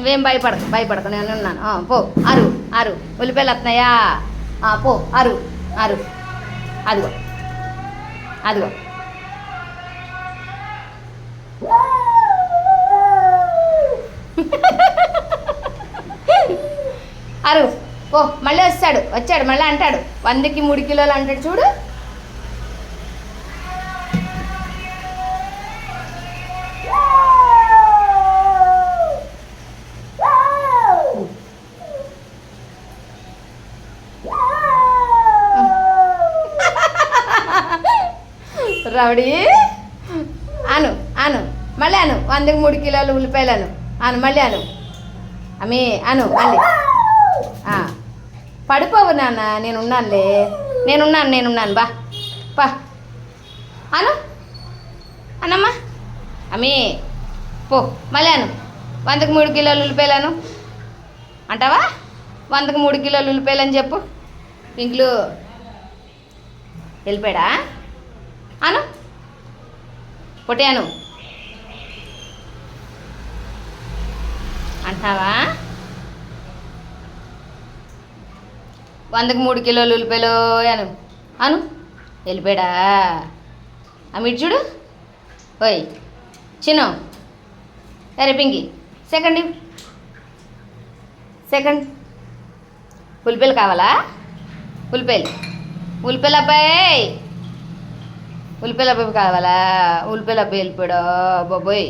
నువ్వేం భయపడకు నేను ఉన్నాను. పో అరు అరు ఉల్లిపాయలు వస్తున్నాయా? పో అరు అరు. అదిగో అదిగో అరు పో. మళ్ళీ వచ్చాడు మళ్ళీ అంటాడు 100కి 3 కిలోలు అంటాడు చూడు. రౌడీ అను మళ్ళీ 100కి 3 కిలోలు ఉల్లిపాయలు మళ్ళీ అమ్మి మళ్ళీ పడిపోవు నాన్న, నేనున్నాను బా అనమ్మా అమ్మి పో. మళ్ళీ 100కి 3 కిలోలు ఉల్లిపాయలు అంటావా? 100కి 3 కిలోలు ఉల్లిపాయలు అని చెప్పు. ఇంట్లో వెళ్ళిపోయాడా? పొట్టి అంటావా? 100కి 3 కిలోలు ఉల్లిపాయలు వెళ్ళిపోయాడా? అమ్మిటి చూడు. ఓయ్ చిన్న అరే పింకి సెకండ్ ఉల్లిపాయలు కావాలా? ఉల్లిపాయలు అబ్బాయి కావాలా? ఉల్లిపాయలు అబ్బాయి వెళ్ళిపోయాడా బాబోయ్.